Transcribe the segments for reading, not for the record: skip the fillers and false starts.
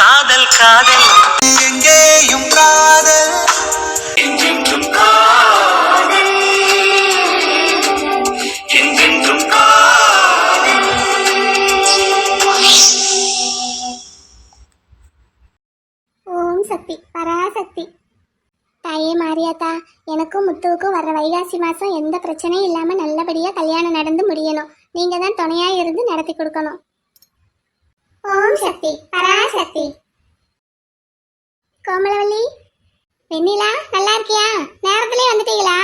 காதல் காதல் எங்கேயும் காதல் என்றென்றும் காதல் என்றென்றும் காதல். ஓம் சக்தி பராசக்தி. தாயே மாரியாத்தா, எனக்கும் முத்துவுக்கும் வர்ற வைகாசி மாதம் எந்த பிரச்சனையும் இல்லாமல் நல்லபடியாக கல்யாணம் நடந்து முடியணும். நீங்கள் தான் துணையாக இருந்து நடத்தி கொடுக்கணும். ஓம் சக்தி பராசக்தி. கோமலவல்லி, வெண்ணிலா, நல்லா இருக்கியா? நேரத்திலே வந்துட்டீங்களா?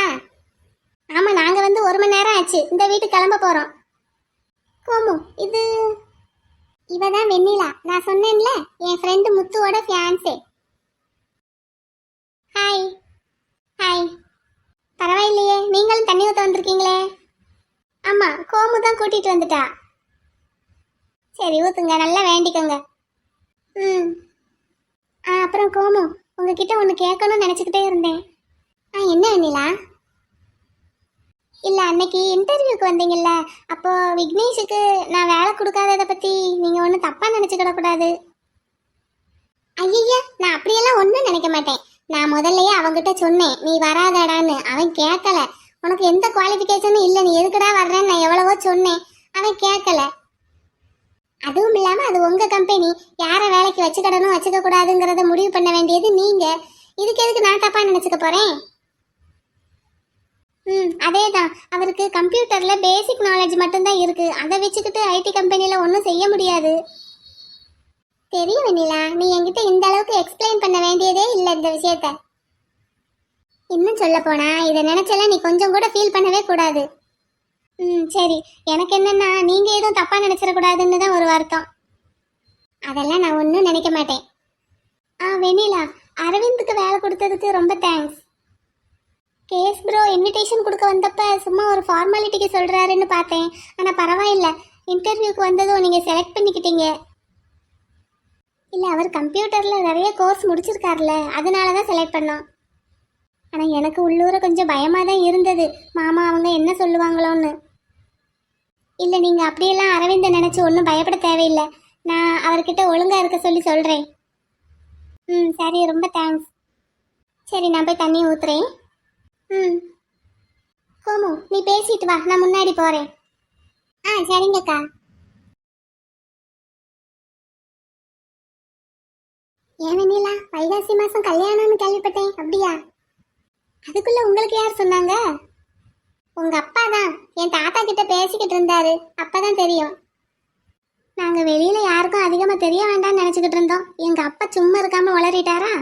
ஆமாம், நாங்கள் வந்து 1 மணி நேரம் ஆச்சு. இந்த வீட்டுக்கு கிளம்ப போகிறோம். கோமு, இவ தான் வெண்ணிலா. நான் சொன்னேன்ல, என் ஃப்ரெண்டு முத்துவோட ஃபியான்சே. ஹாய். ஹாய். பரவாயில்லையே, நீங்களும் தண்ணி ஊற்ற வந்திருக்கீங்களே. ஆமாம், கோமு தான் கூட்டிகிட்டு வந்துட்டா. சரி, ஊற்றுங்க, நல்லா வேண்டிக்கோங்க. ம். அப்புறம் கோமு, உங்ககிட்ட ஒன்று கேட்கணும்னு நினச்சிக்கிட்டே இருந்தேன். என்ன வெண்ணிலா? இல்லை, அன்னைக்கு இன்டர்வியூக்கு வந்தீங்கல்ல, அப்போது விக்னேஷுக்கு நான் வேலை கொடுக்காததை பற்றி நீங்கள் ஒன்றும் தப்பாக நினச்சிக்கிடக்கூடாது. ஐயா, நான் அப்படியெல்லாம் ஒன்றும் நினைக்க மாட்டேன். நான் முதல்லையே அவங்ககிட்ட சொன்னேன் நீ வராதடான்னு. அவன் கேட்கல. உனக்கு எந்த குவாலிஃபிகேஷனும் இல்லை, நீ எதுக்குடா வர்றேன்னு நான் எவ்வளவோ சொன்னேன். அவன் கேட்கல. அதுவும் இல்லாமல் அது உங்கள் கம்பெனி. யாரை வேலைக்கு வச்சுக்கிடணும் வச்சுக்க கூடாதுங்கிறத முடிவு பண்ண வேண்டியது நீங்கள். இதுக்கு எதுக்கு நான் தப்பாக நினச்சிக்க போகிறேன்? அதே தான். அவருக்கு கம்ப்யூட்டரில் பேசிக் நாலேஜ் மட்டும்தான் இருக்குது. அதை வச்சுக்கிட்டு ஐடி கம்பெனியில் ஒன்றும் செய்ய முடியாது. தெரியும் வெண்ணிலா, நீ என்கிட்ட இந்த அளவுக்கு எக்ஸ்பிளைன் பண்ண வேண்டியதே இல்லை இந்த விஷயத்த. இன்னும் சொல்ல போனா இதை நினைச்செல்லாம் நீ கொஞ்சம் கூட ஃபீல் பண்ணவே கூடாது. சரி, எனக்கு என்னன்னா நீங்க எதுவும் தப்பா நினைச்சிடக்கூடாதுன்னு தான் ஒரு வருத்தம். அதெல்லாம் நான் ஒன்றும் நினைக்க மாட்டேன். வெண்ணிலா, அரவிந்துக்கு வேலை கொடுத்ததுக்கு ரொம்ப தேங்க்ஸ். கேஸ் ப்ரோ இன்விடேஷன் கொடுக்க வந்தப்ப சும்மா ஒரு ஃபார்மாலிட்டிக்கு சொல்றாருன்னு பார்த்தேன். ஆனால் பரவாயில்ல, இன்டர்வியூக்கு வந்ததும் நீங்கள் செலக்ட் பண்ணிக்கிட்டீங்க. இல்லை, அவர் கம்ப்யூட்டரில் நிறைய கோர்ஸ் முடிச்சிருக்காருல, அதனால தான் செலக்ட் பண்ணோம். ஆனால் எனக்கு உள்ளூர கொஞ்சம் பயமாக தான் இருந்தது, மாமா அவங்க என்ன சொல்லுவாங்களோன்னு. இல்லை, நீங்கள் அப்படியெல்லாம் அரவிந்தை நினச்சி ஒன்றும் பயப்பட தேவையில்லை. நான் அவர்கிட்ட ஒழுங்காக இருக்க சொல்லி சொல்கிறேன். சரி, ரொம்ப தேங்க்ஸ். சரி, நான் போய் தண்ணி ஊற்றுறேன். கோமு, நீ பேசிட்டு வா, நான் முன்னாடி போகிறேன். சரிங்கக்கா. ஏன் வெண்ணிலா, வைகாசி மாதம் கல்யாணம்னு கேள்விப்பட்டேன், அப்படியா? அதுக்குள்ள உங்களுக்கு யார் சொன்னாங்க? உங்க அப்பா தான். என் தாத்தா கிட்ட பேசிக்கிட்டு இருந்தாரு, அப்பதான் தெரியும். நாங்க வெளியில யாருக்கும் அதிகமா தெரிய வேண்டாம்னு நினைச்சுக்கிட்டு இருந்தோம். எங்க அப்பா சும்மா இருக்காம வளரிட்டாரா?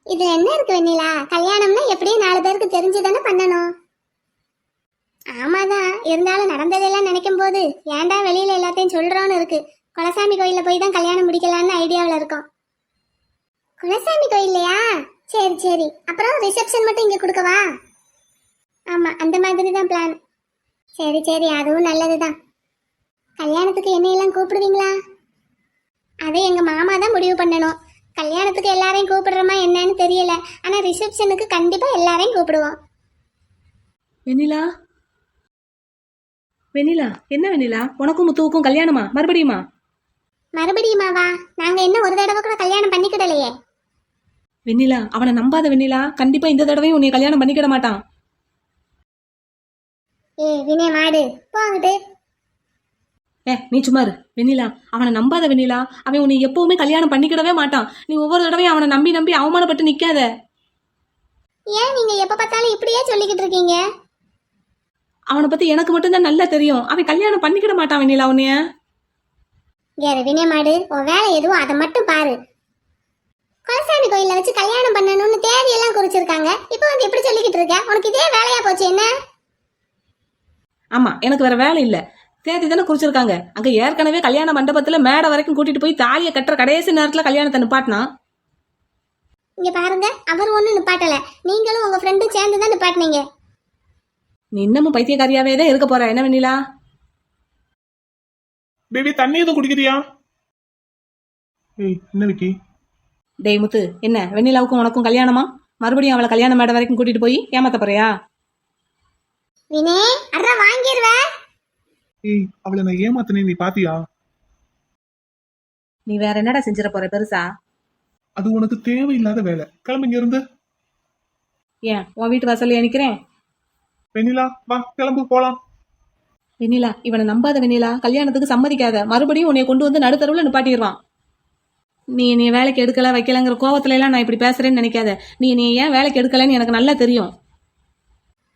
இது என்ன இருக்கு வெண்ணிலா, கல்யாணம்னா எப்படியும் 4 பேருக்கு தெரிஞ்சுதானே பண்ணணும். ஆமாதான், இருந்தாலும் நடந்ததெல்லாம் நினைக்கும் போது ஏன்டா வெளியில எல்லாத்தையும் சொல்றோன்னு இருக்கு. குலசாமி கோயில போய் தான் கல்யாணம் முடிக்கலான்னு ஐடியாவில் இருக்கோம். குலசாமி கோயில்லையா? சரி சரி. அப்புறம் ரிசப்ஷன் மட்டும் இங்கே கொடுக்கவா? ஆமாம், அந்த மாதிரி தான் பிளான். சரி சரி, அதுவும் நல்லது தான். கல்யாணத்துக்கு என்னையெல்லாம் கூப்பிடுவீங்களா? அதை எங்கள் மாமா தான் முடிவு பண்ணணும். கல்யாணத்துக்கு எல்லாரையும் கூப்பிடுறோமா என்னன்னு தெரியல, ஆனால் ரிசப்ஷனுக்கு கண்டிப்பாக எல்லாரையும் கூப்பிடுவோம். வெண்ணிலா, வெண்ணிலா, என்ன வெண்ணிலா, உனக்கும் முத்துவுக்கும் கல்யாணமா? மறுபடியுமாவா? நாங்கள் என்ன ஒரு தடவை கூட கல்யாணம் பண்ணிக்கிடலையே. வெண்ணிலா, அவனை நம்பாத வெண்ணிலா. கண்டிப்பா இந்த தடவையும் உன்னை கல்யாணம் பண்ணிக்கிட மாட்டான். வினய மாடு போங்கிட்டு. நீ சும்மாரு வெண்ணிலா. அவனை நம்பாத வெண்ணிலா. அவன் உன்னை எப்பவுமே கல்யாணம் பண்ணிக்கிடவே மாட்டான். நீ ஒவ்வொரு தடவையும் அவனை நம்பி நம்பி அவமானப்பட்டு நிக்காத. ஏன் நீங்க எப்ப பார்த்தாலும் இப்படியே சொல்லிக்கிட்டு இருக்கீங்க? அவனை பத்தி எனக்கு மட்டும்தான் நல்லா தெரியும். அவன் கல்யாணம் பண்ணிக்கிட மாட்டான் வெண்ணிலா உன்னைய. வினய மாடு, உன் வேலை எதுவும் அதை மட்டும் பாரு. குலசாமி கோயில வச்சு கல்யாணம் பண்ணணும்னு தேதியெல்லாம் குறிச்சிருக்காங்க. இப்போ வந்து எப்படி சொல்லிக்கிட்டு இருக்க? உனக்கு இதே வேலையா போச்சு என்ன? ஆமா, எனக்கு வேற வேலை இல்ல. தேதி தானே குறிச்சிருக்காங்க. அங்க ஏற்கனவே கல்யாண மண்டபத்துல மேடை வரைக்கும் கூட்டிட்டு போய் தாலியை கட்டுற கடைசி நேரத்துல கல்யாணத்தை நிப்பாட்டினா. இங்க பாருங்க, அவர் ஒண்ணும் நிப்பாட்டல, நீங்களும் உங்க ஃப்ரெண்டும் சேர்ந்து தான் நிப்பாட்டினீங்க. நீ இன்னமும் பைத்தியக்காரியாவே தான் இருக்க போற. என்ன வெண்ணிலா? பேபி, தண்ணி எதுவும் குடிக்கிறியா? என்ன விக்கி? டேய் முத்து, என்ன வெண்ணிலாவுக்கும் உனக்கும் கல்யாணமா? மறுபடியும் அவளை கல்யாண மேடை வரைக்கும் கூட்டிட்டு போய் ஏமாத்த போறியா? வினே, அற வாங்கிடுவ. அவளை நான் ஏமாத்தினே, நீ பாத்தியா? நீ வேற என்னடா செஞ்சிட போற பெருசா? அது உனக்கு தேவையில்லாத வேலை. கிளம்புங்க இருந்து. ஏன் உன் வீட்டு வாசல்ல நிக்கிறேன்? வெண்ணிலா வா கிளம்பு போலாம். வெண்ணிலா, இவனை நம்பாத வெண்ணிலா. கல்யாணத்துக்கு சம்மதிக்காத. மறுபடியும் உன்னை கொண்டு வந்து நடுத்தருவுல நிப்பாட்டிடுவான். நீ என்னைய வேலைக்கு எடுக்கல வைக்கலங்கிற கோவத்துல எல்லாம் நான் இப்படி பேசுறேன்னு நினைக்காத. நீ என்னைய ஏன் வேலைக்கு எடுக்கலன்னு எனக்கு நல்லா தெரியும்.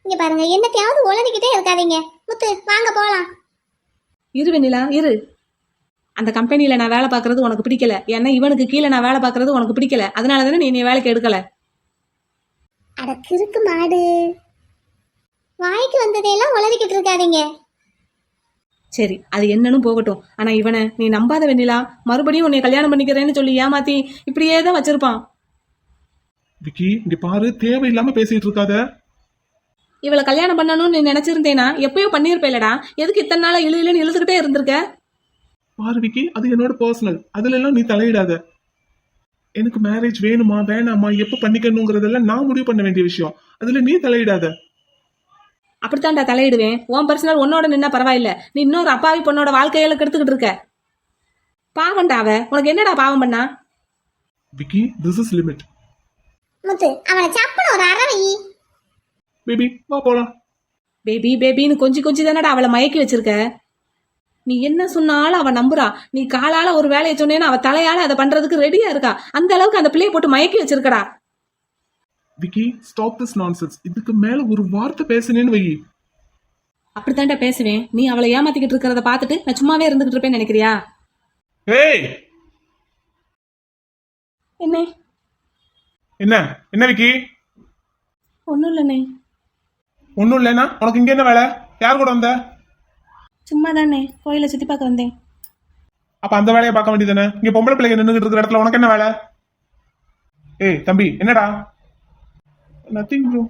இங்க பாருங்க, என்னத்தையாவது உளறிக்கிட்டே இருக்காதீங்க. முத்து வாங்க போலாம். இரு வெண்ணிலா இரு. அந்த கம்பெனியில நான் வேலை பார்க்கறது உனக்கு பிடிக்கல. ஏன்னா இவனுக்கு கீழே நான் வேலை பார்க்கறது உனக்கு பிடிக்கல. அதனால தானே நீ என்னைய வேலைக்கு எடுக்கல. அட கிறுக்கு மாடு, வாய்க்கு வந்ததையெல்லாம் உளறிக்கிட்டு இருக்காதீங்க. சரி, அது என்னன்னு போகட்டும். ஆனா இவனை நீ நம்பாத வெண்ணிலா. மறுபடியும் உன்னை கல்யாணம் பண்ணிக்கிறேன்னு சொல்லி ஏமாத்தி இப்படியே தான் வச்சிருப்பான். விக்கி இங்க பாரு, தேவையில்லாம பேசிட்டு இருக்காத. இவளை கல்யாணம் பண்ணணும்னு நீ நினைச்சிருந்தேனா எப்பயோ பண்ணிருப்பேலடா. எதுக்கு இத்தனை நாளா இழுன்னு இழுத்துக்கிட்டே இருந்திருக்க? பாரு விக்கி, அது என்னோட பர்சனல். அதுல எல்லாம் நீ தலையிடாத. எனக்கு மேரேஜ் வேணுமா வேணாமா எப்ப பண்ணிக்கணுங்கிறதெல்லாம் நான் முடிவு பண்ண வேண்டிய விஷயம். அதுல நீ தலையிடாத. அப்படித்தான்டா தலையிடுவேன். உன் பர்சனல் உன்னோட நின்னா பரவாயில்ல. நீ இன்னொரு அப்பாவி பொண்ணோட வாழ்க்கையில கெடுத்துக்கிட்டு இருக்க. பாவம்டா அவ. உனக்கு என்னடா பாவம் பண்ணா? Vicky this is limit. Muthu அவனை சப்புன்னு ஒரு அறவை. பேபி வா போலாம். பேபி பேபின்னு கொஞ்சி கொஞ்சி தானடா அவளை மயக்கி வச்சிருக்க. நீ என்ன சொன்னாலும் அவ நம்புறா. நீ காலால ஒரு வேலையை சொன்னேன்னா அவ தலையால அதை பண்றதுக்கு ரெடியா இருக்கா. அந்த அளவுக்கு அந்த பிள்ளைய போட்டு மயக்கி வச்சிருக்கடா. Vicky stop this nonsense. இதுக்கு மேல ஒரு வார்த்தை பேசுனேன்னு வை. அப்படித்தான்டா பேசுவேன். நீ அவளை ஏமாத்திக்கிட்டு இருக்கிறத பார்த்துட்டு நான் சும்மாவே இருந்துகிட்டு இருப்பேன்னு நினைக்கிறியா? ஏய் என்ன என்ன என்ன விக்கி? ஒன்னும் இல்லண்ணே. ஒன்னும் இல்லைன்னா உனக்கு இங்க என்ன வேலை? யார் கூட வந்த? சும்மா தானே கோயிலை சுத்தி பார்க்க வந்தேன். அப்ப அந்த வேலையை பார்க்க வேண்டியதானே? இங்க பொம்பளை பிள்ளைங்க நின்றுகிட்டு இருக்கிற இடத்துல உனக்கு என்ன வேலை? ஏய் தம்பி என்னடா? Nothing bro.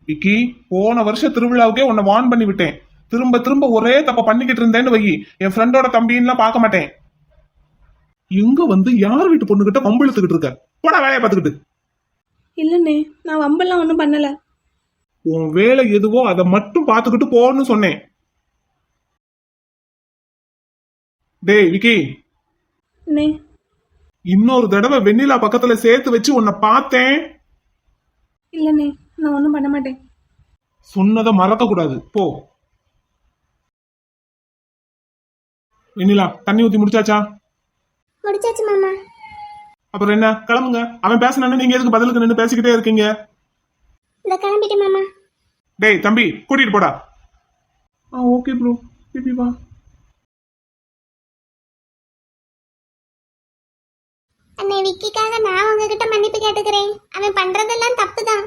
விக்கி போன வருஷம் திருவிழாவுக்கே உன்னை வார்ன் பண்ணி விட்டேன். திரும்ப திரும்ப ஒரே தப்ப பண்ணிக்கிட்டு இருந்தேன்னு வை, என் ஃப்ரெண்டோட தம்பின்லாம் பார்க்க மாட்டேன். எங்க வந்து யார் வீட்டு பொண்ணுகிட்ட கம்பிழுத்துக்கிட்டு இருக்க? போடா வேலையை பார்த்துக்கிட்டு. இல்லண்ணே, நான் வம்பெல்லாம் ஒன்றும் பண்ணல. உன் வேலை எதுவோ அதை மட்டும் பார்த்துக்கிட்டு போன்னு சொன்னேன். டேய் விக்கி, அண்ணே, இன்னொரு தடவை வெண்ணிலா பக்கத்துல சேர்த்து வச்சு உன்னை பார்த்தேன். இல்லண்ணே, நான் ஒன்றும் பண்ண மாட்டேன். சொன்னதை மறக்க கூடாது போ. வெண்ணிலா தண்ணி ஊத்தி முடிச்சாச்சா? முடிச்சாச்சு மாமா. அப்புறம் என்ன, கிளம்புங்க. அவன் பேசினானே நீங்க எதுக்கு பதிலுக்கு நின்று பேசிக்கிட்டே இருக்கீங்க? இந்த கிளம்பிட்டு மாமா. டேய் தம்பி கூட்டிட்டு போடா. Okay bro. பேபி வா. அண்ணே, விக்கிக்காக நான் உங்ககிட்ட மன்னிப்பு கேட்டுக்கிறேன். அவன் பண்றதெல்லாம் தப்பு தான்.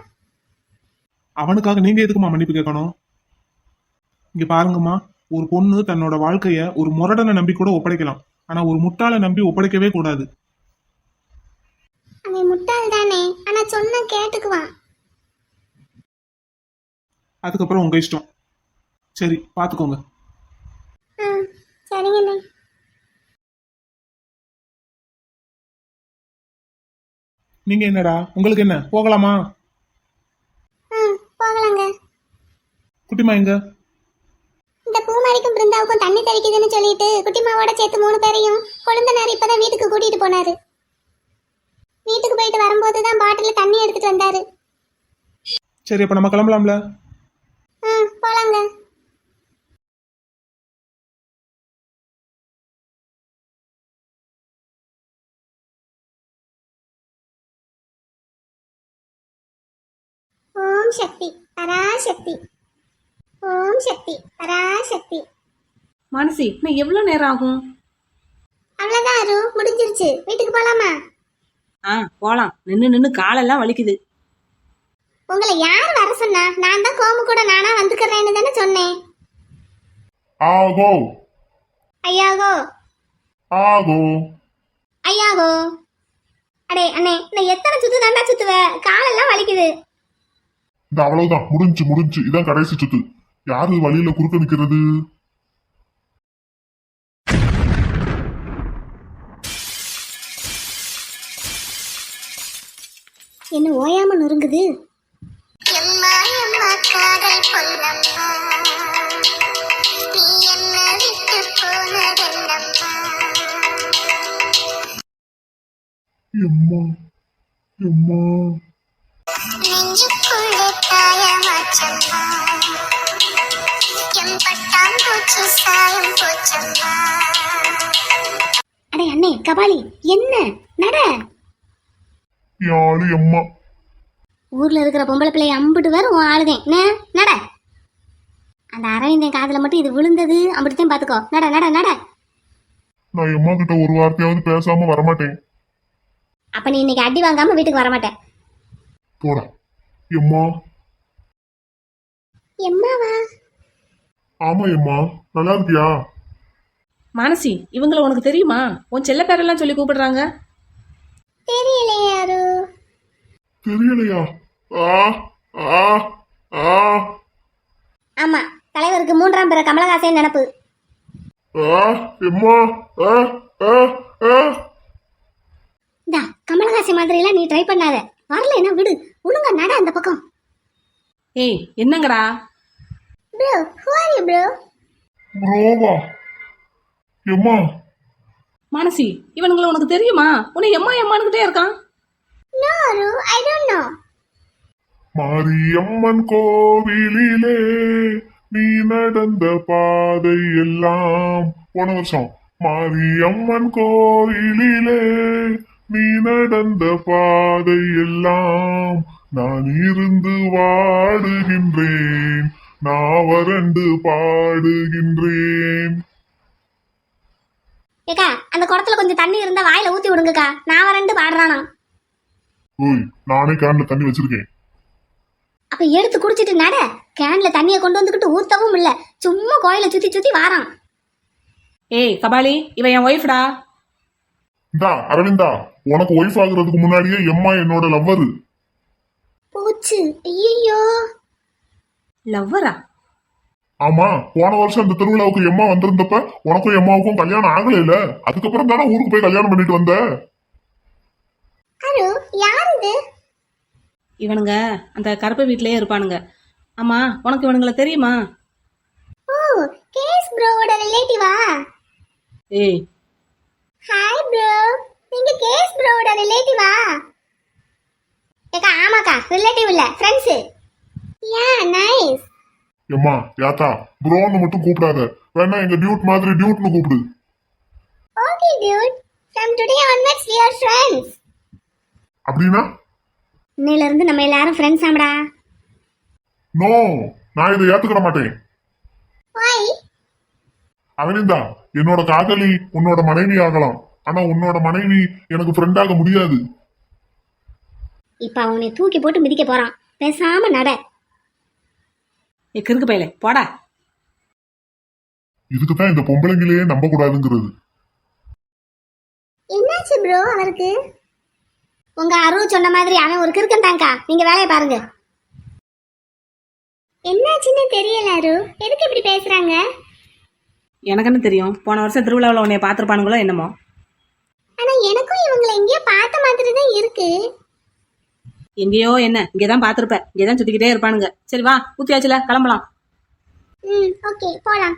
அவனுக்காக நீங்க எதுக்குமா மன்னிப்பு கேட்கணும்? இங்க பாருங்கம்மா, ஒரு பொண்ணு தன்னோட வாழ்க்கைய ஒரு முரடனை நம்பி கூட ஒப்படைக்கலாம். ஆனா ஒரு முட்டாளை நம்பி ஒப்படைக்கவே கூடாது. அவன் முட்டாள் தானே, ஆனா சொன்னா கேட்டுக்குவான். அதுக்கப்புறம் உங்க இஷ்டம். சரி பாத்துக்கோங்க. சரிங்கண்ணே. நீங்க என்னடா, உங்களுக்கு என்ன, போகலாமா? போகலாங்க. குட்டிமா எங்க? இந்த பூமாரிக்கும் பிருந்தாவுக்கும் தண்ணி தெளிக்குதுன்னு சொல்லிட்டு குட்டிமாவோட சேர்த்து 3 பேரையும் கொழுந்தனார் இப்பதான் வீட்டுக்கு கூட்டிட்டு போனாரு. வீட்டுக்கு போயிட்டு வரும்போதுதான் பாட்டில தண்ணி எடுத்துட்டு வந்தாரு. சரி அப்ப நம்ம கிளம்பலாம்ல? போலாங்க. ஓம் சக்தி பராசக்தி. ஓம் சக்தி பராசக்தி. மானசி, இன்னும் எவ்வளவு நேரம் ஆகும்? அவ்வளவுதான் அரு, முடிஞ்சிருச்சு. வீட்டுக்கு போலாமா? போலாம். நின்னு நின்னு காலெல்லாம் வலிக்குது. உங்களை யார் வர சொன்னா? நான் தான் கோமு கூட நானா வந்துக்கிறேன்னு தானே சொன்னேன். ஆகோ ஐயாகோ ஆகோ ஐயாகோ. அடே அண்ணே, நான் எத்தனை சுத்து தாண்டா சுத்துவ? காலெல்லாம் வலிக்குது. இந்த அவ்வளவுதான், முடிஞ்சு இதான் கடைசி சுத்து. யாரு வழியில குறுக்க நிக்கிறது? என்ன ஓயாம நொறுங்குது? எம்மா எம்மா நெஞ்சுக்குள்ளே தாயமாச்சம்மா என் பட்டாம்பூச்சி சாயம் போச்சம்மா. அடே அண்ணே கபாலி, என்ன நட. யாரு எம்மா ஊர்ல இருக்கிற பொம்பளை பிள்ளைய அம்பிட்டு வேற உன் ஆளுதேன் நட. அந்த அரவிந்தன் காதுல மட்டும் இது விழுந்தது அப்படித்தான் பாத்துக்கோ. நட நட நட. நான் எம்மா கிட்ட ஒரு வார்த்தையாவது பேசாம வரமாட்டேன். அப்ப நீ இன்னைக்கு அடி வாங்காம வீட்டுக்கு வரமாட்டேன். போடா எம்மா. எம்மாவா? ஆமா எம்மா, நல்லா இருக்கியா? மானசி, இவங்கள உனக்கு தெரியுமா? உன் செல்ல பேரெல்லாம் சொல்லி கூப்பிடுறாங்க. தெரியலையே யாரு. தெரியலையா? ஆ ஆ ஆ ஆமா, தலைவருக்கு 3ஆம் பிற கமலஹாசன் நினப்பு. ஆ எம்மா ஆ ஆ ஆ இந்தா கமலஹாசன் மாதிரி எல்லாம் நீ ட்ரை பண்ணாத. வரல என்ன விடு, ஒழுங்கா நட அந்த பக்கம். ஏய், என்னங்கடா? Bro, who are you bro? ப்ரோவா? எம்மா மானசி, இவனுங்களை உனக்கு தெரியுமா? உன்னை எம்மா எம்மானுக்கிட்டே இருக்கான். No, Aru, I don't know. Mariamman கோவிலிலே நீ நடந்த பாதை எல்லாம் போன வருஷம். மாரியம்மன் கோவிலிலே நீ நடந்த பாதை எல்லாம் நான் இருந்து வாடுகின்றேன், நான் வறண்டு பாடுகின்றேன். ஏக்கா, அந்த குடத்துல கொஞ்சம் தண்ணி இருந்தா வாயில ஊத்தி விடுங்கக்கா. நான் வரண்டு பாடுறானா. ஓய், நானே கேன்ல தண்ணி வச்சிருக்கேன். அப்ப எடுத்து குடிச்சிட்டு நட. கேன்ல தண்ணியை கொண்டு வந்துக்கிட்டு ஊத்தவும் இல்ல, சும்மா கோயில சுத்தி சுத்தி வாரான். ஏய் கபாலி, இவன் என் ஒய்ஃப்டா. இந்தா அரவிந்தா, உனக்கு ஒய்ஃப் ஆகுறதுக்கு முன்னாடியே எம்மா என்னோட லவ்வரு. போச்சு, ஐயோ. லவ்வரா? ஆமா, போன வருஷம் இந்த திருவிழாவுக்கு எம்மா வந்திருந்தப்ப உனக்கும் எம்மாவுக்கும் கல்யாணம் ஆகல இல்ல? அதுக்கப்புறம் தானே ஊருக்கு போய் கல்யாணம் பண்ணிட்டு வந்த. அரு, யார் இது? இவனுங்க அந்த கருப்பு வீட்லயே இருப்பானுங்க. ஆமா, உனக்கு இவனுங்களை தெரியுமா? ஓ, கேஸ் ப்ரோவோட ரிலேட்டிவா? ஏய், ஹாய் ப்ரோ, நீங்க கேஸ் ப்ரோவோட ரிலேட்டிவா? ஏக்கா, ஆமாக்கா, ரிலேட்டிவ் இல்ல, ஃப்ரெண்ட்ஸ். யா, நைஸ். எம்மா யாத்தா, ப்ரோன்னு மட்டும் கூப்பிடாத, வேணா எங்க டியூட் மாதிரி டியூட்னு கூப்பிடு. Okay Dude, from today onwards we are friends. அப்படின்னா? இன்னையில இருந்து நம்ம எல்லாரும் ஃப்ரெண்ட்ஸ் ஆம்டா. நோ, நான் இதை ஏத்துக்கிட மாட்டேன். Why? அரவிந்தா, என்னோட காதலி உன்னோட மனைவி ஆகலாம், ஆனா உன்னோட மனைவி எனக்கு ஃப்ரெண்ட் ஆக முடியாது. இப்ப அவனை தூக்கி போட்டு மிதிக்க போறான். பேசாம நட. ஏ கிறுக்கு பையலே, போடா. இதுக்கு தான் இந்த பொம்பளைங்களையே நம்ப கூடாதுங்கிறது. என்னாச்சு ப்ரோ அவருக்கு? உங்க அருள் சொன்ன மாதிரி அவன் ஒரு கிறுக்கன் தான்க்கா. நீங்க வேலையை பாருங்க. என்னாச்சுன்னு தெரியல அரு, எதுக்கு இப்படி பேசுறாங்க? எனக்கு என்ன தெரியும்? போன வருஷம் திருவிழாவில் உன்னைய பார்த்துருப்பானுங்களோ என்னமோ. ஆனா எனக்கும் இவங்களை எங்கேயோ பார்த்த மாதிரி தான் இருக்கு. எங்கேயோ என்ன, இங்கேதான் பார்த்துருப்ப. இங்கேதான் சுத்திக்கிட்டே இருப்பானுங்க. சரி வா, ஊத்தியாச்சுல, கிளம்பலாம். ஓகே, போலாம்.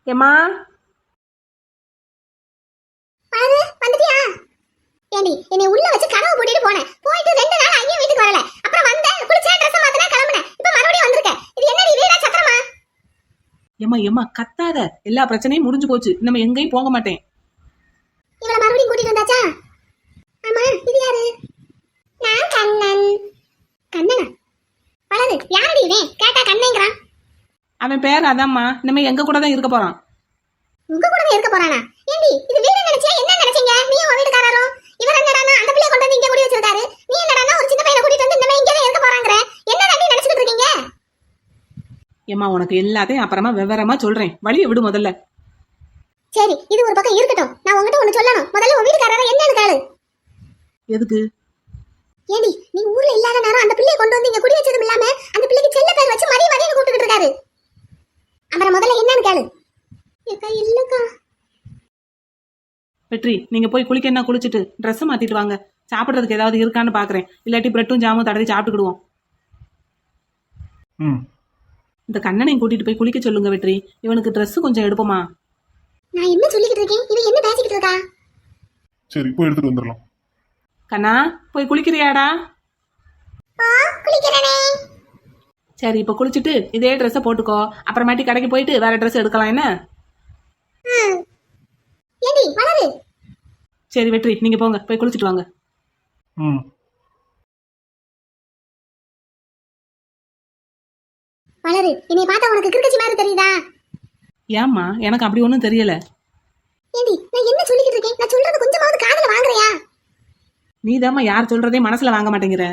ஏம்மா, பாரு, வந்துட்டியா? ஏண்டி, என்னை உள்ள வச்சு கனவு கூட்டிட்டு போனேன். போயிட்டு 2 நாள் ஐயா வீட்டுக்கு வரல. அப்புறம் வந்தேன், குளிச்சேன், ட்ரெஸ் மாத்தினா கிளம்புனேன். இப்ப மறுபடியும் வந்திருக்கேன். இது என்னடி வீடா சத்திரமா? ஏம்மா ஏம்மா கத்தாத. எல்லா பிரச்சனையும் முடிஞ்சு போச்சு. நம்ம எங்கேயும் போக மாட்டேன். இவள மறுபடியும் கூட்டிட்டு வந்தாச்சா? ஆமா, இது யாரு? நான் கண்ணன். கண்ணனா? வளரு, யாரடி இவன்? கேட்டா கண்ணேங்கிறான். அவன் பேர் அதாம்மா. இனிமே எங்க கூட தான் இருக்க போறான். உங்க கூடவே இருக்க போறானா? ஏண்டி, இது வீடு நினைச்சே என்ன நினைச்சீங்க? நீயும் உன் வீட்டுக்காரரும். இவர் என்னடானா அந்த பிள்ளைய கொண்டு வந்து இங்க கூடி வச்சிருக்காரு. நீ என்னடானா ஒரு சின்ன பையனை கூட்டிட்டு வந்து இனிமே இங்கே தான் இருக்க போறாங்கற. என்னடா நினைச்சிட்டு இருக்கீங்க? ஏம்மா, உனக்கு எல்லாத்தையும் அப்புறமா விவரமா சொல்றேன். வழியை விடு முதல்ல. சரி, இது ஒரு பக்கம் இருக்கட்டும். நான் உன்கிட்ட ஒண்ணு சொல்லணும். முதல்ல உன் வீட்டுக்காரரை என்னன்னு கேளு. எதுக்கு? ஏண்டி, நீ ஊர்ல இல்லாத நேரம் அந்த பிள்ளைய கொண்டு வந்து இங்க குடி வச்சதும் இல்லாம அந்த பிள்ளைக்கு செல்ல பேர் வச்சு மதிய மதியம் கூப்பிட்டுக்கிட்டு இருக்காரு. அவரை முதல்ல என்னன்னு கேளு. ஏக்கா, இல்லக்கா. வெற்றி, நீங்க போய் குளிக்கன்னா குளிச்சுட்டு ட்ரெஸ் மாத்திட்டு வாங்க. சாப்பிட்றதுக்கு ஏதாவது இருக்கான்னு பாக்குறேன். இல்லாட்டி பிரெட்டும் ஜாமும் தடவி சாப்பிட்டுக்கிடுவோம். இந்த கண்ணனையும் கூட்டிட்டு போய் குளிக்க சொல்லுங்க வெற்றி. இவனுக்கு ட்ரெஸ் கொஞ்சம் எடுப்போமா? நான் என்ன சொல்லிக்கிட்டு இருக்கேன், இவன் என்ன பேசிக்கிட்டு இருக்கா? சரி போய் எடுத்துட்டு வந்துடலாம். கண்ணா போய் குளிக்கிறியாடா? குளிக்கிறனே. சரி இப்போ குளிச்சுட்டு இதே ட்ரெஸ்ஸை போட்டுக்கோ. அப்புறமேட்டி கடைக்கு போயிட்டு வேற ட்ரெஸ் எடுக்கலாம் என்ன? ஏடி வளரு. சரி வெற்றி, நீங்க போங்க, போய் குளிச்சுட்டு வாங்க. ம். வளரு, என்னை பார்த்தா உனக்கு கிறுக்கச்சி மாதிரி தெரியுதா? ஏம்மா, எனக்கு அப்படி ஒன்றும் தெரியல. ஏடி நான் என்ன சொல்லிக்கிட்டு இருக்கேன்? நான் சொல்றது கொஞ்சமாவது காதுல வாங்குறியா? நீதாம்மா யார் சொல்றதே மனசுல வாங்க மாட்டேங்கிற.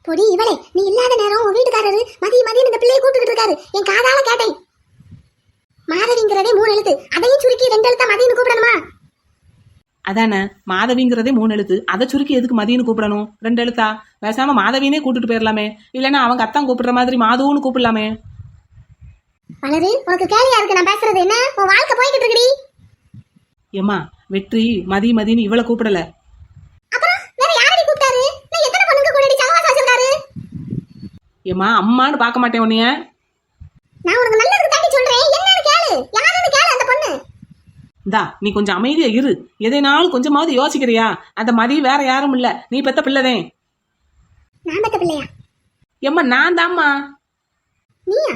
பொடி இவளே, நீ இல்லாத நேரம் உன் வீட்டுக்காரரு மதியம் இந்த பிள்ளையை கூப்பிட்டுக்கிட்டு இருக்காரு. என் காதால கேட்டேன். மாதவிங்கிறதே 3 எழுத்து, அதையும் சுருக்கி 2 எழுத்தா மதியன்னு கூப்பிடணுமா? அதானே, மாதவிங்கிறதே 3 எழுத்து, அதை சுருக்கி எதுக்கு மதியன்னு கூப்பிடணும்? 2 எழுத்தா? பேசாம மாதவினே கூட்டிட்டு போயிடலாமே. இல்லைன்னா அவங்க அத்தான் கூப்பிடுற மாதிரி மாதுன்னு கூப்பிடலாமே. வளரு, உனக்கு கேலியா இருக்கு நான் பேசுறது? என்ன உன் வாழ்க்கை போய்கிட்டு இருக்குடி? ஏம்மா, வெற்றி மதின்னு இவளை கூப்பிடல. அப்புறம் வேற யாரடி கூப்பிட்டாரு? நான் எத்தனை பொண்ணுங்க கூடடி சகவாசம் வச்சிருக்காரு? ஏம்மா, அம்மான்னு பார்க்க மாட்டேன் உன்னைய. நான் உனக்கு நல்லதுக்கு தாண்டி சொல்றேன். என்னன்னு கேளு, யாருன்னு கேளு அந்த பொண்ணு. இந்தா, நீ கொஞ்சம் அமைதியா இரு. எதைனாலும் கொஞ்சமாவது யோசிக்கிறியா? அந்த மதி வேற யாரும் இல்ல, நீ பெத்த பிள்ளைதே. நான் பெத்த பிள்ளையா? ஏம்மா, நான் தாம்மா. நீயா?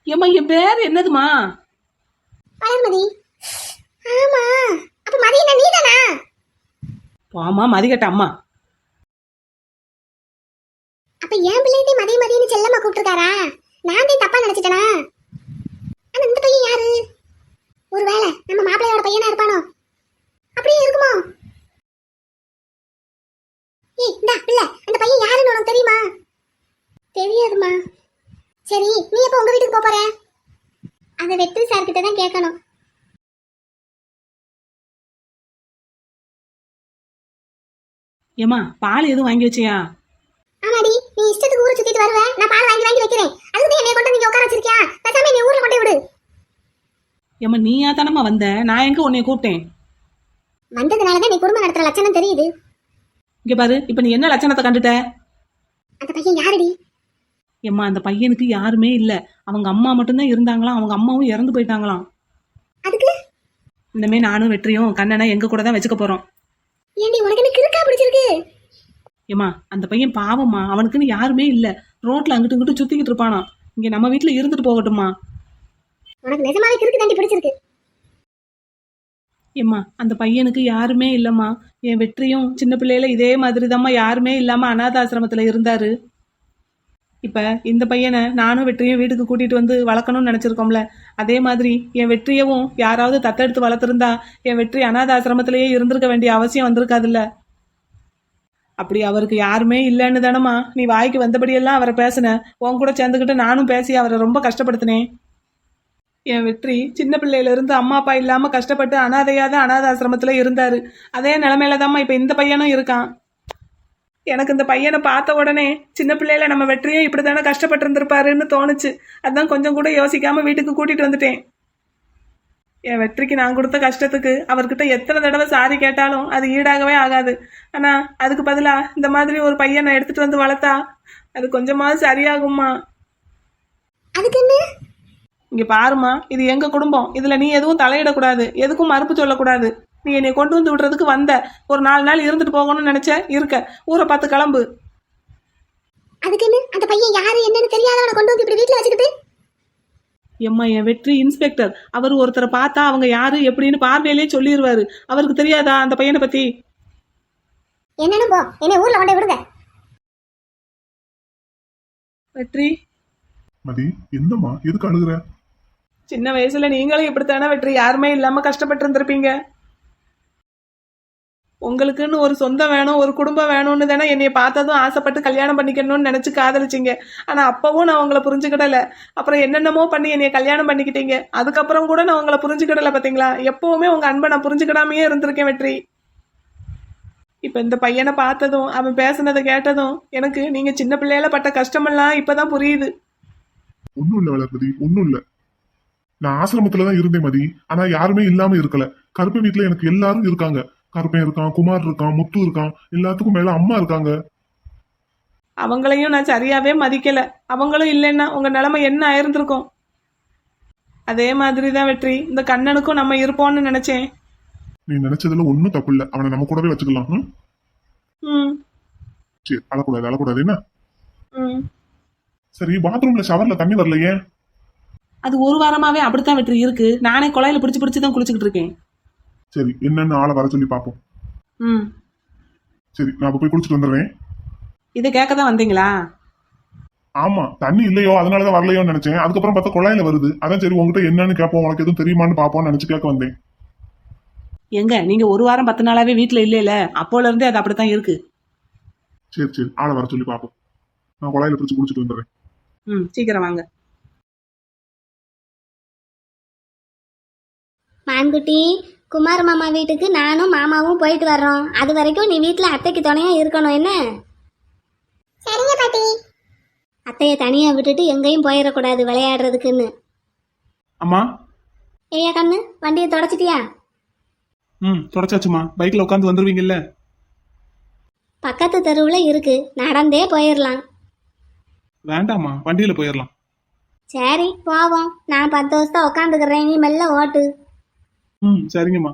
ஏம்மா, என் பேர் என்னதுமா? வளர்மதி. ஆமா, அப்ப மதி என்ன நீதானா? ஆமா, மதிக்கட்ட அம்மா. அப்ப என் பிள்ளைகிட்ட மதின்னு செல்லம்மா கூப்பிட்டுருக்காரா? நான் தான் தப்பா நினைச்சிட்டனா? ஆனா இந்த பையன் யாரு? ஒருவேளை நம்ம மாப்பிள்ளையோட பையனா இருப்பானோ? அப்படியே இருக்குமோ? ஏய் இந்தா பிள்ளை, அந்த பையன் யாருன்னு உனக்கு தெரியுமா? தெரியாதுமா. சரி, நீ எப்போ உங்க வீட்டுக்கு போற? அதை வெற்றி சார் கிட்ட தான் கேட்கணும். ஏம்மா, பால் எதுவும் வாங்கி வச்சியா? ஆமாடி, நீ இஷ்டத்துக்கு ஊரை சுத்திட்டு வருவ, நான் பால் வாங்கி வைக்கிறேன். அதுக்கு தான் என்னைய கொண்டு வந்து உட்கார வச்சிருக்கியா? பேசாம நீ ஊர்ல கொண்டு விடு. ஏம்மா, நீயா தானம்மா வந்த? நான் எங்க உன்னைய கூப்பிட்டேன்? வந்ததுனாலதான் நீ குடும்பம் நடத்துற லட்சணம் தெரியுது. இங்க பாரு, இப்ப நீ என்ன லட்சணத்தை கண்டுட்ட? அந்த பையன் யாருடி? ஏம்மா, அந்த பையனுக்கு யாருமே இல்ல. அவங்க அம்மா மட்டும்தான் இருந்தாங்களாம். அவங்க அம்மாவும் இறந்து போயிட்டாங்களாம். அதுக்கு இனிமே நானும் வெற்றியும் கண்ணனை எங்க கூட தான் வச்சுக்க போறோம். ஏண்டி உனக்கு என்ன கிறுக்கா பிடிச்சிருக்கு? ஏம்மா, அந்த பையன் பாவம்மா, அவனுக்குன்னு யாருமே இல்ல. ரோட்ல அங்கிட்டு இங்கிட்டு சுத்திக்கிட்டு இருப்பானா. இங்க நம்ம வீட்டுல இருந்துட்டு போகட்டுமா? உனக்கு நிஜமாவே கிறுக்கு தாண்டி பிடிச்சிருக்கு. ஏம்மா, அந்த பையனுக்கு யாருமே இல்லம்மா. என் வெற்றியும் சின்ன பிள்ளையில இதே மாதிரி தாம்மா யாருமே இல்லாம அனாதாசிரமத்துல இருந்தாரு. இப்ப இந்த பையனை நானும் வெற்றியும் வீட்டுக்கு கூட்டிட்டு வந்து வளர்க்கணும்னு நினைச்சிருக்கோம்ல, அதே மாதிரி என் வெற்றியவும் யாராவது தத்தெடுத்து வளர்த்திருந்தா என் வெற்றி அனாதாசிரமத்திலேயே இருந்திருக்க வேண்டிய அவசியம் வந்திருக்காதுல்ல. அப்படி அவருக்கு யாருமே இல்லைன்னு தானம்மா நீ வாய்க்கு வந்தபடியெல்லாம் அவரை பேசின. உன் கூட சேர்ந்துக்கிட்டு நானும் பேசி அவரை ரொம்ப கஷ்டப்படுத்தினேன். என் வெற்றி சின்ன பிள்ளையில இருந்து அம்மா அப்பா இல்லாம கஷ்டப்பட்டு அனாதையாத அனாதாசிரமத்துல இருந்தாரு. அதே நிலைமையில தாம்மா இப்ப இந்த பையனும் இருக்கான். எனக்கு இந்த பையனை பார்த்த உடனே சின்ன பிள்ளையில நம்ம வெற்றியும் இப்படித்தானே கஷ்டப்பட்டு இருந்திருப்பாருன்னு தோணுச்சு. அதான் கொஞ்சம் கூட யோசிக்காம வீட்டுக்கு கூட்டிட்டு வந்துட்டேன். என் வெற்றிக்கு நான் கொடுத்த கஷ்டத்துக்கு அவர்கிட்ட எத்தனை தடவை சாரி கேட்டாலும் அது ஈடாகவே ஆகாது. ஆனா அதுக்கு பதிலா இந்த மாதிரி ஒரு பையனை எடுத்துட்டு வந்து வளர்த்தா அது கொஞ்சமாவது சரியாகும்மா. அதுக்கு என்ன? இங்க பாருமா, இது எங்க குடும்பம். இதுல நீ எதுவும் தலையிடக்கூடாது, எதுக்கும் மறுப்பு சொல்லக்கூடாது. நீ என்னை கொண்டு வந்து விடுறதுக்கு வந்த, ஒரு 4 நாள் இருந்துட்டு போகணும்னு நினைச்ச, இருக்க. ஊரை பார்த்து கிளம்பு. அதுக்கு என்ன? அந்த பையன் யாரு என்னன்னு தெரியாதவனை கொண்டு வந்து இப்படி வீட்டுல வச்சுக்கிட்டு? எம்மா, என் வெற்றி இன்ஸ்பெக்டர். அவர் ஒருத்தரை பார்த்தா அவங்க யாரு எப்படின்னு பார்வையிலே சொல்லிடுவாரு. அவருக்கு தெரியாதா அந்த பையனை பத்தி? என்னன்னு போ, என்னை ஊர்ல கொண்டு விடுங்க. வெற்றி, மதி என்னம்மா, எதுக்கு அழுகுற? சின்ன வயசுல நீங்களும் இப்படித்தானே வெற்றி யாருமே இல்லாம கஷ்டப்பட்டு இருந்திருப்பீங்க. உங்களுக்குன்னு ஒரு சொந்தம் வேணும், ஒரு குடும்பம் வேணும்னு தானே என்னைய பார்த்ததும் ஆசைப்பட்டு கல்யாணம் பண்ணிக்கணும்னு நினைச்சு காதலிச்சிங்க. ஆனா அப்பவும் நான் உங்களை புரிஞ்சுக்கிடல. அப்புறம் என்னென்னமோ பண்ணி என்னைய கல்யாணம் பண்ணிக்கிட்டீங்க. அதுக்கப்புறம் கூட நான் உங்களை புரிஞ்சுக்கிடல. பாத்தீங்களா, எப்பவுமே உங்க அன்பை நான் புரிஞ்சுக்கிடாமையே இருந்திருக்கேன் வெற்றி. இப்ப இந்த பையனை பார்த்ததும் அவன் பேசுனதை கேட்டதும் எனக்கு நீங்க சின்ன பிள்ளையில பட்ட கஷ்டமெல்லாம் இப்பதான் புரியுது. ஒன்னும் இல்ல வளர்மதி, ஒன்னும் இல்ல. நான் ஆசிரமத்துலதான் இருந்தேன் மதி. ஆனா யாருமே இல்லாம இருக்கல. கருப்பு வீட்டுல எனக்கு எல்லாரும் இருக்காங்க. கருப்பன் இருக்கான், குமார் இருக்கான், முத்து இருக்கான். எல்லாத்துக்கும் மேல அம்மா இருக்காங்க. அவங்களையும் நான் சரியாவே மதிக்கல. அவங்களும் இல்லைன்னா உங்க நிலைமை என்ன ஆயிருந்திருக்கும். அதே மாதிரிதான் வெற்றி, இந்த கண்ணனுக்கும் நம்ம இருப்போம்னு நினைச்சேன். நீ நினைச்சதுல ஒன்னும் தப்பு இல்ல, அவனை நம்ம கூடவே வச்சுக்கலாம். ம்? ம் சரி, அழக்கூடாது அழக்கூடாது என்ன. ம் சரி, பாத்ரூம்ல ஷவர்ல தண்ணி வரலையே? அது ஒரு வாரமாவே அப்படித்தான் வெற்றி இருக்கு. நானே குழாயில பிடிச்சு பிடிச்சு தான் குளிச்சுக்கிட்டு இருக்கேன். சரி, என்னன்னு ஆளை வர சொல்லி பாப்போம். ம் சரி, நான் அப்ப போய் குளிச்சுட்டு வந்துடுறேன். இதை கேட்க தான் வந்தீங்களா? ஆமா, தண்ணி இல்லையோ அதனாலதான் வரலையோன்னு நினைச்சேன். அதுக்கப்புறம் பார்த்தா குழாயில வருது. அதான் சரி உங்ககிட்ட என்னன்னு கேட்போம், உனக்கு எதுவும் தெரியுமான்னு பாப்போம்னு நினைச்சு கேட்க வந்தேன். எங்க நீங்க ஒரு வாரம் 10 நாளாவே வீட்டுல இல்லையில, அப்போல இருந்தே அது அப்படித்தான் இருக்கு. சரி சரி, ஆளை வர சொல்லி பாப்போம். நான் குழாயில பிடிச்சு குளிச்சுட்டு வந்துடுறேன். ம் சீக்கிரம் வாங்க. மான்குட்டி, குமார் மாமா வீட்டுக்கு நானும் மாமாவும் போயிட்டு வர்றோம். அது வரைக்கும் நீ வீட்டில் அத்தைக்கு துணையா இருக்கணும் என்ன? சரிங்க பாட்டி. அத்தையை தனியா விட்டுட்டு எங்கேயும் போயிடக்கூடாது விளையாடுறதுக்குன்னு. அம்மா. ஏய்யா கண்ணு, வண்டியை தொடச்சிட்டியா? தொடச்சாச்சுமா. பைக்ல உட்காந்து வந்துருவீங்கல்ல? பக்கத்து தெருவில் இருக்கு, நடந்தே போயிடலாம். வேண்டாமா, வண்டியில போயிடலாம். சரி போவோம். நான் 10 வருஷம் உட்காந்துக்கிறேன், நீ மெல்ல ஓட்டு. சரிங்கம்மா.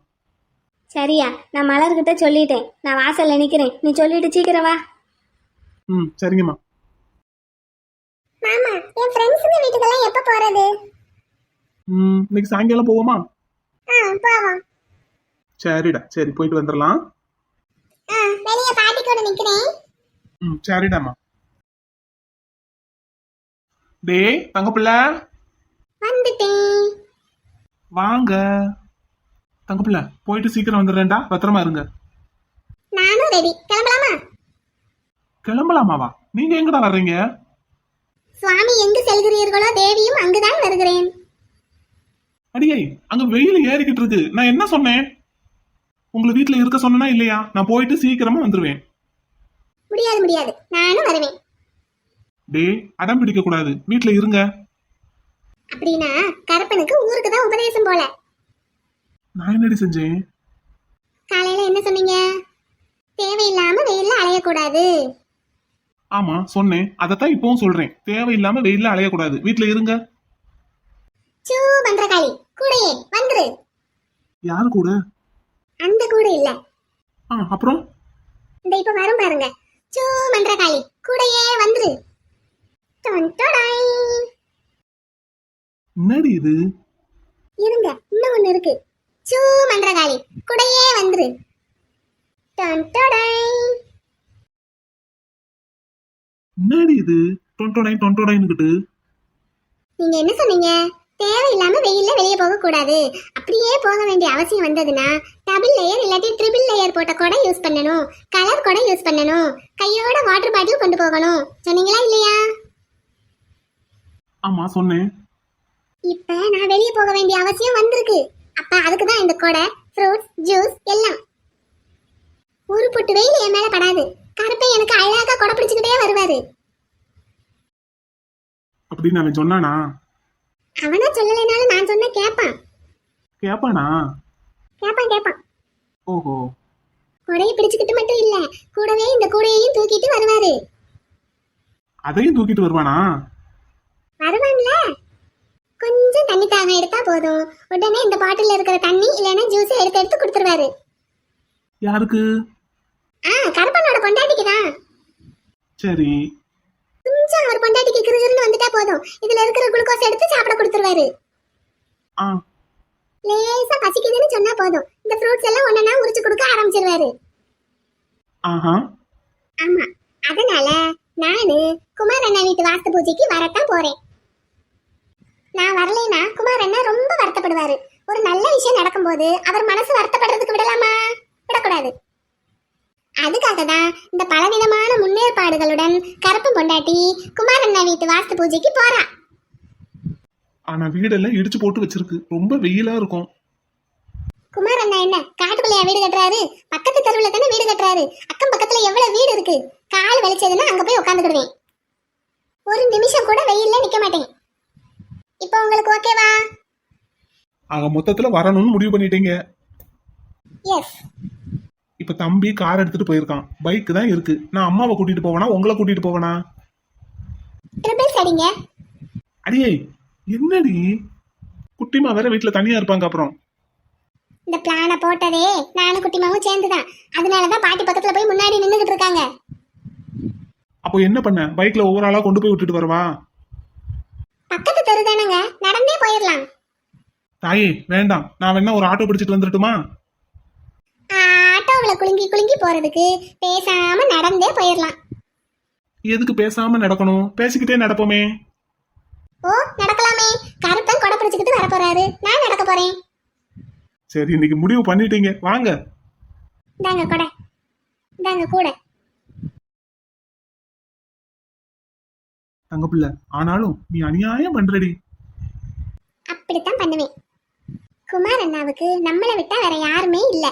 சரியா, நான் மலர்கிட்ட சொல்லிட்டேன். நான் வாசல்ல நிக்கிறேன், நீ சொல்லிட்டு சீக்கிரம் வா. சரிங்கம்மா. மாமா, என் ஃப்ரெண்ட்ஸுங்க வீட்டுக்கெல்லாம் எப்ப போறது? இன்னைக்கு சாயங்காலம் போவோமா? போவோம். சரிடா, சரி போயிட்டு வந்துடலாம். வெளிய பாட்டி கூட நிக்கிறேன். சரிடாமா. டேய் தங்கப்பிள்ள, வந்துட்டேன். வாங்க. தங்கப்பிள்ள, போயிட்டு சீக்கிரம் வந்துடுறேன்டா, பத்திரமா இருங்க. நானும் ரெடி, கிளம்பலாமா? கிளம்பலாமாவா? நீங்க எங்கடா வர்றீங்க? சுவாமி எங்கு செல்கிறீர்களோ தேவியும் அங்குதான் வருகிறேன். அடியே, அங்க வெயில் ஏறிக்கிட்டு இருக்கு. நான் என்ன சொன்னேன்? உங்களை வீட்டுல இருக்க சொன்னா இல்லையா? நான் போயிட்டு சீக்கிரமா வந்துருவேன். முடியாது முடியாது, நானும் வருவேன். டேய், அடம் பிடிக்க கூடாது, வீட்டுல இருங்க. அப்படின்னா கருப்பனுக்கு ஊருக்கு தான் உபதேசம் போல. நான் என்னடி செஞ்சேன்? காலையில என்ன சொன்னீங்க? தேவையில்லாம வெயில்ல அலையக்கூடாது. ஆமா சொன்னேன், அதத்தான் இப்பவும் சொல்றேன். தேவையில்லாம வெயில்ல அலையக்கூடாது, வீட்டுல இருங்க. சூ மந்திரகாளி, கூடையே வந்துரு. யாரு கூட? அந்த கூட இல்ல, அப்புறம் இந்த இப்ப வரும் பாருங்க. சூ மந்திரகாளி, கூடையே வந்துரு. டொன்டொடாய். என்னடி இது? இருங்க, இன்னும் ஒண்ணு இருக்கு. சூ மந்திரகாளி, கூடையே வந்துரு. டொன்டொடாய். என்னடி இது? டொன்டோடைன்னுகிட்டு. நீங்க என்ன சொன்னீங்க? தேவையில்லாம வெயில்ல வெளியே போக கூடாது. அப்படியே போக வேண்டிய அவசியம் வந்ததுன்னா டபுள் லேயர் இல்லாட்டி ட்ரிபிள் லேயர் போட்ட கூட யூஸ் பண்ணணும். கலர் கூட யூஸ் பண்ணணும். கையோட வாட்டர் பாட்டில் கொண்டு போகணும். சொன்னீங்களா இல்லையா? ஆமா சொன்னேன். இப்ப நான் வெளியே போக வேண்டிய அவசியம் வந்திருக்கு. அப்ப அதுக்கு தான் இந்த கொடை, ஃப்ரூட்ஸ், ஜூஸ் எல்லாம். ஒரு பொட்டு வெயில் என் மேல படாது. கருப்பை எனக்கு அழகா கொடை பிடிச்சுக்கிட்டே வருவாரு. அப்படின்னு அவன் சொன்னானா? அவனா சொல்லலைனாலும் நான் சொன்ன கேப்பான். கேப்பானா? கேப்பான். ஓஹோ. கொடையை பிடிச்சுக்கிட்டு மட்டும் இல்ல, கூடவே இந்த கூடையையும் தூக்கிட்டு வருவாரு. அதையும் தூக்கிட்டு வருவானா? வருவான்ல. கொஞ்சம் தண்ணி தாகம் எடுத்தா போதும், உடனே இந்த பாட்டில் இருக்கிற தண்ணி இல்லைன்னா ஜூஸ் எடுத்து எடுத்து கொடுத்துருவாரு. யாருக்கு? கருப்பனோட பொண்டாட்டிக்கு தான். சரி. கொஞ்சம் அவர் பொண்டாட்டிக்கு கிருகிருன்னு வந்துட்டா போதும், இதுல இருக்கிற குளுக்கோஸ் எடுத்து சாப்பிட கொடுத்துருவாரு. லேசா பசிக்குதுன்னு சொன்னா போதும், இந்த ஃப்ரூட்ஸ் எல்லாம் ஒண்ணா உரிச்சு கொடுக்க ஆரம்பிச்சிருவாரு. ஆமா, அதனால நானு குமார் அண்ணா வீட்டு வாஸ்து பூஜைக்கு வரத்தான் போறேன். நான் வரலைன்னா குமார் அண்ணா ரொம்ப வருத்தப்படுவாரு. ஒரு நல்ல விஷயம் நடக்கும்போது அவர் மனசு வருத்தப்படுறதுக்கு விடலாமா? விடக்கூடாது. அதுக்காக தான் இந்த பலவிதமான முன்னேற்பாடுகளுடன் கருப்பு பொண்டாட்டி குமார் அண்ணா வீட்டு வாஸ்து பூஜைக்கு போறா. ஆனா வீடெல்லாம் இடிச்சு போட்டு வச்சிருக்கு, ரொம்ப வெயிலா இருக்கும். குமார் அண்ணா என்ன காட்டுக்குள்ளையா வீடு கட்டுறாரு? பக்கத்து தெருவுல தானே வீடு கட்டுறாரு. அக்கம் பக்கத்துல எவ்வளவு வீடு இருக்கு. கால் வலிச்சதுன்னா அங்க போய் உட்காந்துக்கிடுவேன். ஒரு நிமிஷம் கூட வெயில்ல நிக்க மாட்டேன். இப்போ உங்களுக்கு ஓகேவா? ஆக மொத்தத்துல வரணும்னு முடிவு பண்ணிட்டீங்க. எஸ். இப்ப தம்பி கார் எடுத்துட்டு போயிருக்கான், பைக் தான் இருக்கு. நான் அம்மாவை கூட்டிட்டு போவேனா உங்களை கூட்டிட்டு போவேனா? ட்ரிபிள்ஸ் அடிங்க. அடியே என்னடி, குட்டிமா வேற வீட்டுல தனியா இருப்பாங்க. அப்புறம் இந்த பிளான போட்டதே நானும் குட்டிமாவும் சேர்ந்துதான். அதனாலதான் பாட்டி பக்கத்துல போய் முன்னாடி நின்னுகிட்டு இருக்காங்க. அப்போ என்ன பண்ண? பைக்ல ஒவ்வொரு ஆளா கொண்டு போய் விட்டுட்டு வரவா? பக்கத்து தெரு தானங்க, நடந்தே போயிடலாம். தாயே வேண்டாம், நான் வேணா ஒரு ஆட்டோ பிடிச்சிட்டு வந்துட்டுமா? ஆட்டோவில் குலுங்கி குலுங்கி போறதுக்கு பேசாம நடந்தே போயிடலாம். எதுக்கு பேசாம நடக்கணும்? பேசிக்கிட்டே நடப்போமே. ஓ நடக்கலாமே. கருப்பன் கொடை பிடிச்சுக்கிட்டு வர போறாரு, நான் நடக்க போறேன். சரி, இன்னைக்கு முடிவு பண்ணிட்டீங்க, வாங்க. இந்தாங்க கொடை, இந்தாங்க கூட. தங்க பிள்ளை, ஆனாலும் நீ அநியாயம் பண்றடி. அப்படித்தான் பண்ணுவேன். குமார் அண்ணாவுக்கு நம்மளை விட்டா வேற யாருமே இல்ல.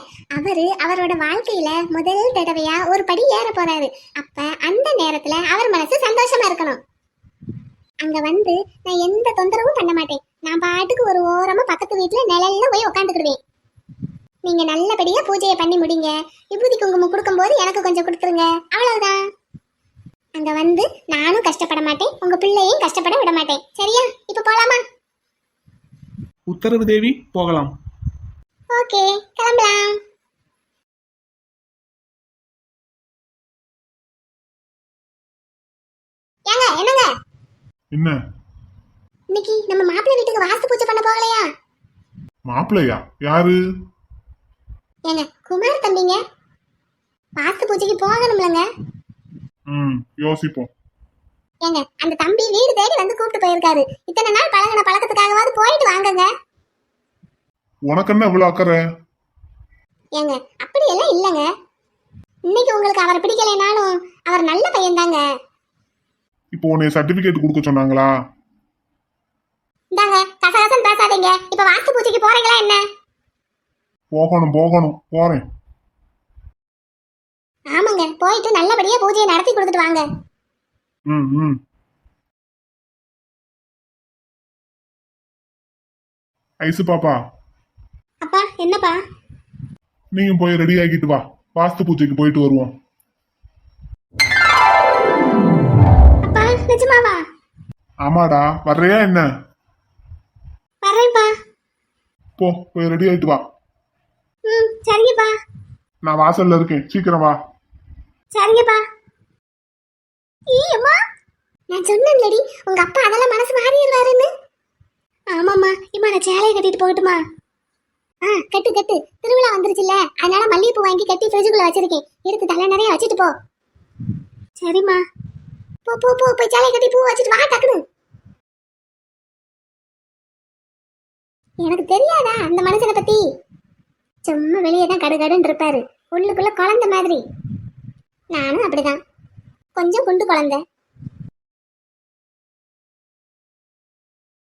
அவரோட வாழ்க்கையில முதல் தடவையா ஒரு படி ஏற போறாரு. அப்ப அந்த நேரத்துல அவர் மனசு சந்தோஷமா இருக்கணும். அங்க வந்து நான் எந்த தொந்தரவும் பண்ண மாட்டேன். நான் பாட்டுக்கு ஒரு ஓரமா பக்கத்து வீட்டுல நிழல்ல போய் உட்காந்துக்கிடுவேன். நீங்க நல்லபடியா பூஜையை பண்ணி முடிங்க. விபூதி குங்குமம் கொடுக்கும் போது எனக்கு கொஞ்சம் கொடுத்துருங்க, அவ்வளவுதான். அங்க வந்து நானும் கஷ்டப்பட மாட்டேன், உங்க பிள்ளையும் கஷ்டப்பட விட மாட்டேன். சரியா? இப்ப போலாமா? உத்தரவு தேவி, போகலாம். ஓகே, கிளம்பலாம். ஏங்க என்னங்க, என்ன இன்னைக்கு நம்ம மாப்பிள்ளை வீட்டுக்கு வாஸ்து பூஜை பண்ண போகலையா? மாப்பிள்ளையா? யாரு? ஏங்க குமார் தம்பிங்க. வாஸ்து பூஜைக்கு போகணும்லங்க. யோசிப்போம். ஏங்க அந்த தம்பி வீடு தேடி வந்து கூப்பிட்டு போயிருக்காரு. இத்தனை நாள் பழகின பழக்கத்துக்காகவாது போயிட்டு வாங்கங்க. உனக்கு என்ன இவ்வளவு அக்கறை? ஏங்க அப்படியெல்லாம் இல்லைங்க. இன்னைக்கு உங்களுக்கு அவரை பிடிக்கலைனாலும் அவர் நல்ல பையன் தாங்க. இப்போ உன்னை சர்டிபிகேட் கொடுக்க சொன்னாங்களா? இந்தாங்க, கசகசன் பேசாதீங்க. இப்ப வாஸ்து பூஜைக்கு போறீங்களா என்ன? போகணும் போறேன். ஆமாங்க, போயிட்டு நல்லபடியா பூஜையை நடத்தி கொடுத்துட்டு வாங்க. ம். ஐசு பாப்பா, அப்பா என்னப்பா? நீங்க போய் ரெடி ஆகிட்டு வா, வாஸ்து பூஜைக்கு போயிட்டு வருவோம். அப்பா நிஜமாவா? ஆமாடா, வர்றியா என்ன? வரேன்ப்பா. போய் ரெடி ஆகிட்டு வா. சரிங்கப்பா. நான் வாசல்ல இருக்கேன், சீக்கிரம் வா. சரிங்கப்பா. அம்மா, நான் சொன்னேன்லடி உங்க அப்பா அதெல்லாம் மனசு மாறிடுவாருன்னு. ஆமாம்மா, இம்மா நான் சேலையை கட்டிட்டு போகட்டுமா? கட்டு கட்டு. திருவிழா வந்துருச்சுல்ல, அதனால மல்லிகைப்பூ வாங்கி கட்டி ஃப்ரிட்ஜுக்குள்ள வச்சிருக்கேன். எடுத்து தலை நிறைய வச்சுட்டு போ. சரிம்மா. போ போய் சேலையை கட்டி பூ வச்சுட்டு வா டக்குனு. எனக்கு தெரியாதா அந்த மனுஷனை பத்தி? சும்மா வெளியே தான் கடுகடுன்னு இருப்பாரு, உள்ளுக்குள்ள குழந்தை மாதிரி. நானும் அப்படிதான், கொஞ்சம் குண்டு குழந்தை.